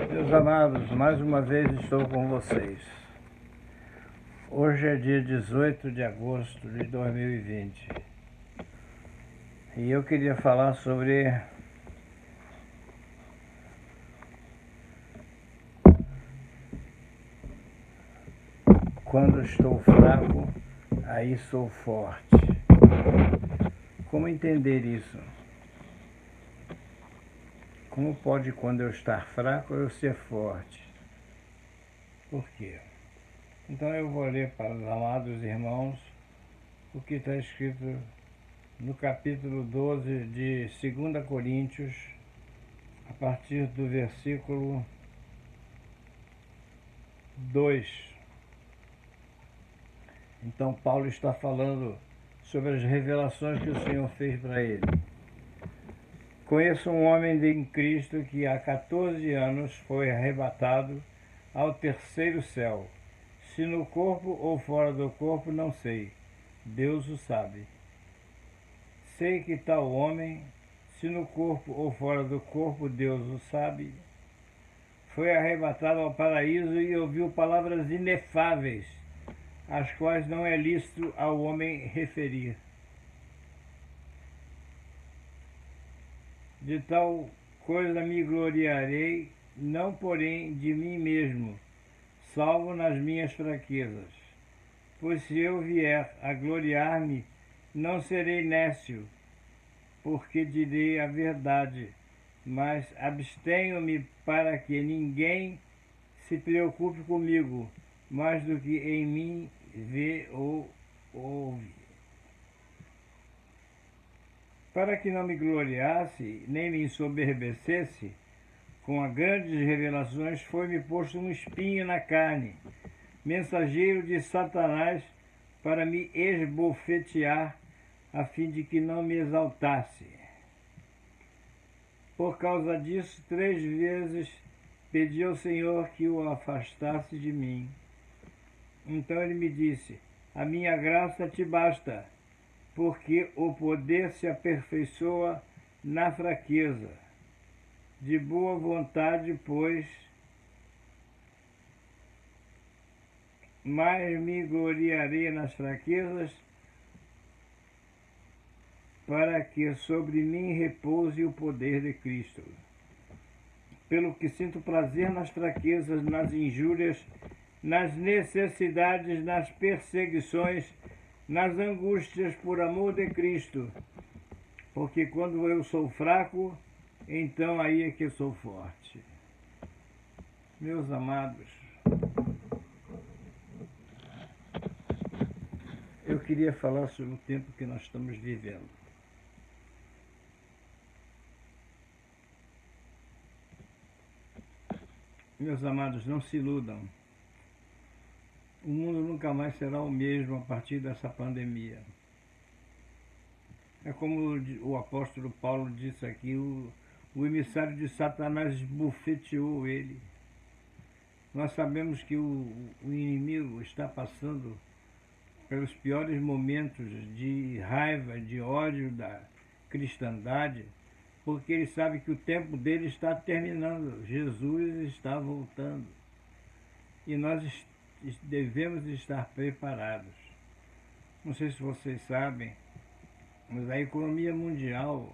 Meus amados, mais uma vez estou com vocês. Hoje é dia 18 de agosto de 2020 e eu queria falar sobre quando estou fraco, aí sou forte. Como entender isso? Como pode, quando eu estar fraco, eu ser forte? Por quê? Então eu vou ler para os amados irmãos o que está escrito no capítulo 12 de 2 Coríntios, a partir do versículo 2. Então Paulo está falando sobre as revelações que o Senhor fez para ele. Conheço um homem em Cristo que há 14 anos foi arrebatado ao terceiro céu. Se no corpo ou fora do corpo, não sei. Deus o sabe. Sei que tal homem, se no corpo ou fora do corpo, Deus o sabe, foi arrebatado ao paraíso e ouviu palavras inefáveis, as quais não é lícito ao homem referir. De tal coisa me gloriarei, não porém de mim mesmo, salvo nas minhas fraquezas. Pois se eu vier a gloriar-me, não serei nécio, porque direi a verdade, mas abstenho-me para que ninguém se preocupe comigo, mais do que em mim vê ou ouve. Para que não me gloriasse, nem me ensoberbecesse, com as grandes revelações foi-me posto um espinho na carne, mensageiro de Satanás, para me esbofetear, a fim de que não me exaltasse. Por causa disso, 3 vezes pedi ao Senhor que o afastasse de mim. Então ele me disse: a minha graça te basta, porque o poder se aperfeiçoa na fraqueza. De boa vontade, pois, mais me gloriarei nas fraquezas, para que sobre mim repouse o poder de Cristo. Pelo que sinto prazer nas fraquezas, nas injúrias, nas necessidades, nas perseguições, nas angústias por amor de Cristo, porque quando eu sou fraco, então aí é que eu sou forte. Meus amados, eu queria falar sobre o tempo que nós estamos vivendo. Meus amados, não se iludam. O mundo nunca mais será o mesmo a partir dessa pandemia. É como o apóstolo Paulo disse aqui, o emissário de Satanás esbofeteou ele. Nós sabemos que o inimigo está passando pelos piores momentos de raiva, de ódio da cristandade, porque ele sabe que o tempo dele está terminando, Jesus está voltando. E nós devemos estar preparados. Não sei se vocês sabem, mas a economia mundial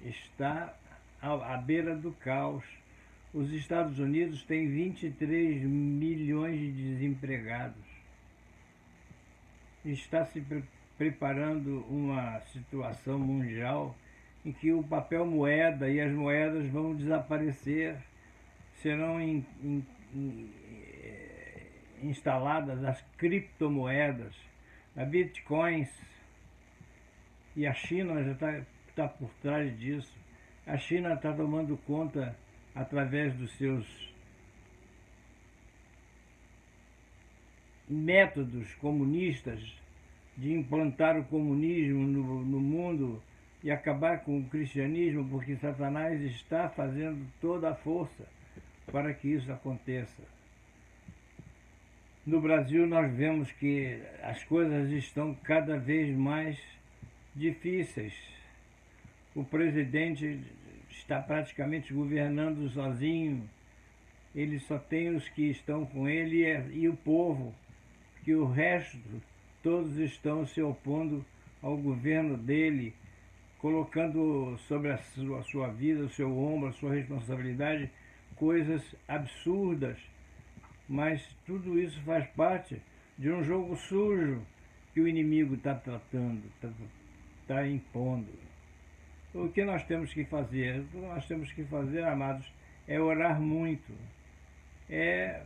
está à beira do caos. Os Estados Unidos têm 23 milhões de desempregados. Está se preparando uma situação mundial em que o papel moeda e as moedas vão desaparecer, serão instaladas as criptomoedas, a bitcoins, e a China já está por trás disso. A China está tomando conta, através dos seus métodos comunistas, de implantar o comunismo no mundo e acabar com o cristianismo, porque Satanás está fazendo toda a força para que isso aconteça. No Brasil nós vemos que as coisas estão cada vez mais difíceis. O presidente está praticamente governando sozinho, ele só tem os que estão com ele e o povo, que o resto, todos estão se opondo ao governo dele, colocando sobre a sua vida, o seu ombro, a sua responsabilidade, coisas absurdas. Mas tudo isso faz parte de um jogo sujo que o inimigo está tratando, está impondo. O que nós temos que fazer? O que nós temos que fazer, amados, é orar muito, é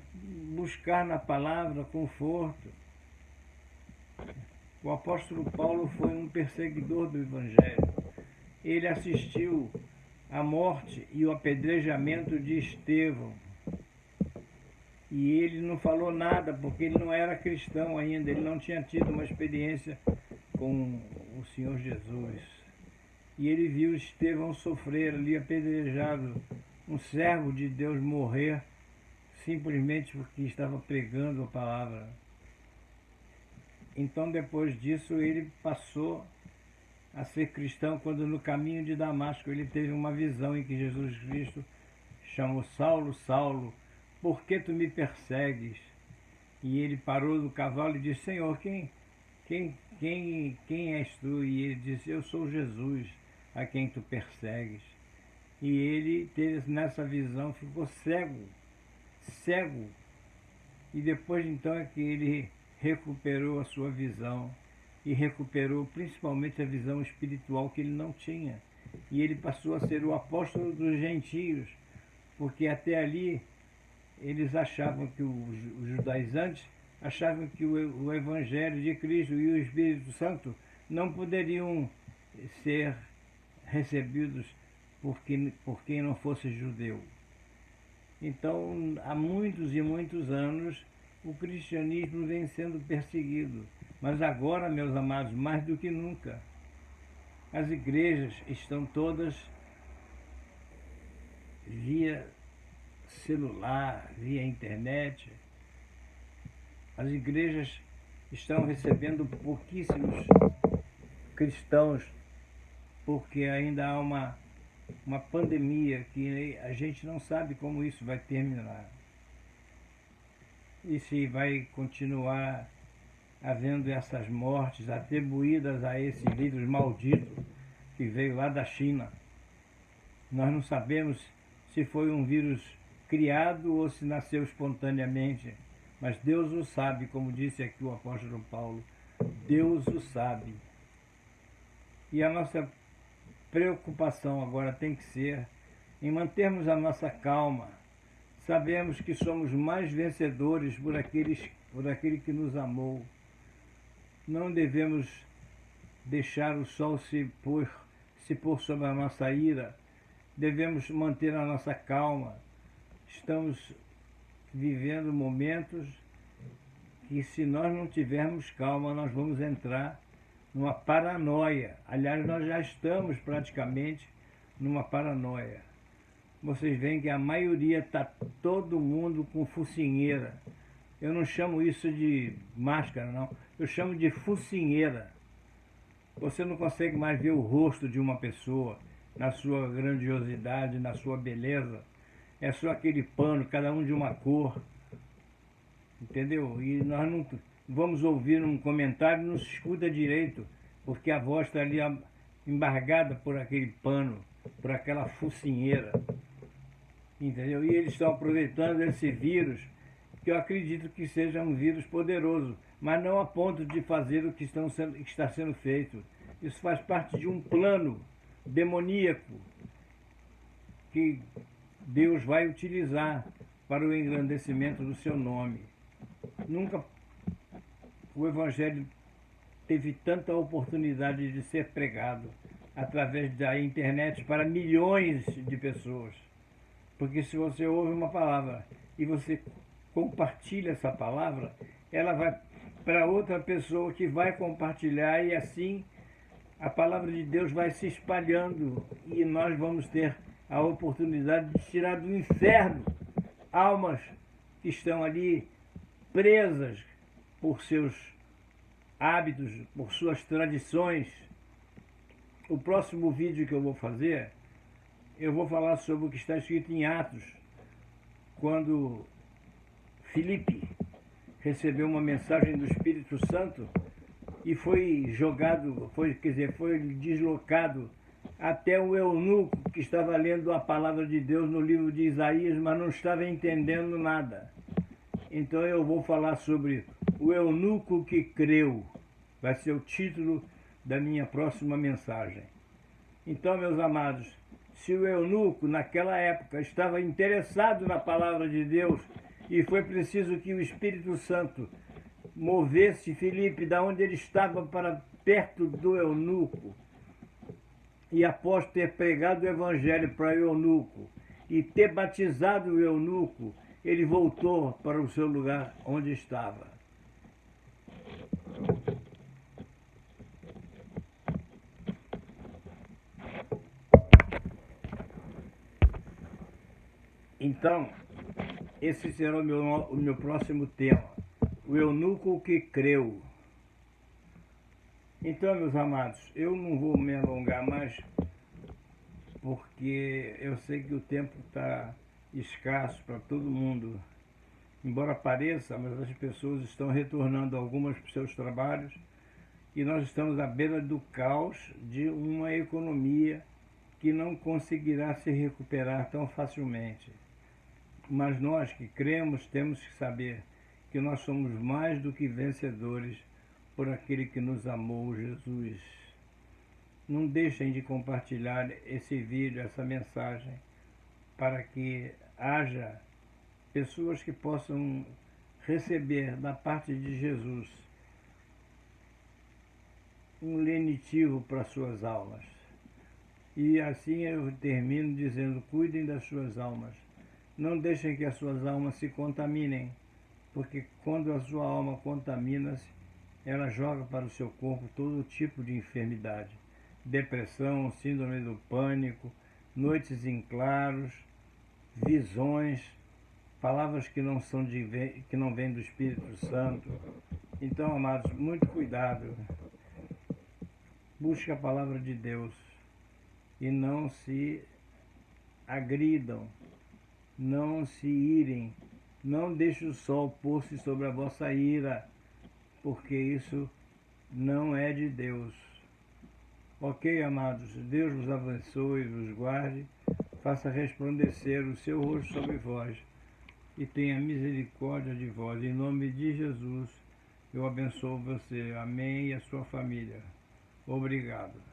buscar na palavra conforto. O apóstolo Paulo foi um perseguidor do Evangelho. Ele assistiu à morte e o apedrejamento de Estevão. E ele não falou nada, porque ele não era cristão ainda, ele não tinha tido uma experiência com o Senhor Jesus. E ele viu Estevão sofrer ali apedrejado, um servo de Deus morrer, simplesmente porque estava pregando a palavra. Então, depois disso, ele passou a ser cristão, quando no caminho de Damasco ele teve uma visão em que Jesus Cristo chamou: Saulo, Saulo, por que tu me persegues? E ele parou do cavalo e disse: Senhor, quem és tu? E ele disse: eu sou Jesus, a quem tu persegues. E ele teve nessa visão, ficou cego. E depois então é que ele recuperou a sua visão e recuperou principalmente a visão espiritual que ele não tinha. E ele passou a ser o apóstolo dos gentios, porque até ali eles achavam que os judaizantes achavam que o Evangelho de Cristo e o Espírito Santo não poderiam ser recebidos por quem não fosse judeu. Então, há muitos e muitos anos, o cristianismo vem sendo perseguido. Mas agora, meus amados, mais do que nunca, as igrejas estão todas via celular, via internet. As igrejas estão recebendo pouquíssimos cristãos, porque ainda há uma pandemia que a gente não sabe como isso vai terminar. E se vai continuar havendo essas mortes atribuídas a esse vírus maldito que veio lá da China. Nós não sabemos se foi um vírus criado ou se nasceu espontaneamente, mas Deus o sabe, como disse aqui o apóstolo Paulo. Deus o sabe. E a nossa preocupação agora tem que ser em mantermos a nossa calma. Sabemos que somos mais vencedores por aquele que nos amou. Não devemos deixar o sol se pôr sobre a nossa ira. Devemos manter a nossa calma. Estamos vivendo momentos que, se nós não tivermos calma, nós vamos entrar numa paranoia. Aliás, nós já estamos praticamente numa paranoia. Vocês veem que a maioria está todo mundo com focinheira. Eu não chamo isso de máscara, não. Eu chamo de focinheira. Você não consegue mais ver o rosto de uma pessoa na sua grandiosidade, na sua beleza. É só aquele pano, cada um de uma cor. Entendeu? E nós não vamos ouvir um comentário e não se escuta direito, porque a voz está ali embargada por aquele pano, por aquela focinheira. Entendeu? E eles estão aproveitando esse vírus, que eu acredito que seja um vírus poderoso, mas não a ponto de fazer o que está sendo feito. Isso faz parte de um plano demoníaco que Deus vai utilizar para o engrandecimento do seu nome. Nunca o Evangelho teve tanta oportunidade de ser pregado através da internet para milhões de pessoas. Porque se você ouve uma palavra e você compartilha essa palavra, ela vai para outra pessoa que vai compartilhar, e assim a palavra de Deus vai se espalhando e nós vamos ter a oportunidade de tirar do inferno almas que estão ali presas por seus hábitos, por suas tradições. O próximo vídeo que eu vou fazer, eu vou falar sobre o que está escrito em Atos, quando Filipe recebeu uma mensagem do Espírito Santo e foi jogado, foi deslocado até o eunuco que estava lendo a palavra de Deus no livro de Isaías, mas não estava entendendo nada. Então eu vou falar sobre o eunuco que creu. Vai ser o título da minha próxima mensagem. Então, meus amados, se o eunuco naquela época estava interessado na palavra de Deus e foi preciso que o Espírito Santo movesse Filipe da onde ele estava para perto do eunuco, e após ter pregado o evangelho para o eunuco e ter batizado o eunuco, ele voltou para o seu lugar onde estava. Então, esse será o meu próximo tema, o eunuco que creu. Então, meus amados, eu não vou me alongar mais, porque eu sei que o tempo está escasso para todo mundo. Embora pareça, mas as pessoas estão retornando algumas para os seus trabalhos e nós estamos à beira do caos de uma economia que não conseguirá se recuperar tão facilmente. Mas nós que cremos temos que saber que nós somos mais do que vencedores por aquele que nos amou, Jesus. Não deixem de compartilhar esse vídeo, essa mensagem, para que haja pessoas que possam receber da parte de Jesus um lenitivo para suas almas. E assim eu termino dizendo, cuidem das suas almas. Não deixem que as suas almas se contaminem, porque quando a sua alma contamina-se, ela joga para o seu corpo todo tipo de enfermidade. Depressão, síndrome do pânico, noites em claros, visões, palavras que não vêm do Espírito Santo. Então, amados, muito cuidado. Busque a palavra de Deus e não se agridam, não se irem, não deixe o sol pôr-se sobre a vossa ira, porque isso não é de Deus. Ok, amados? Deus vos abençoe, vos guarde, faça resplandecer o seu rosto sobre vós e tenha misericórdia de vós. Em nome de Jesus, eu abençoo você. Amém, e a sua família. Obrigado.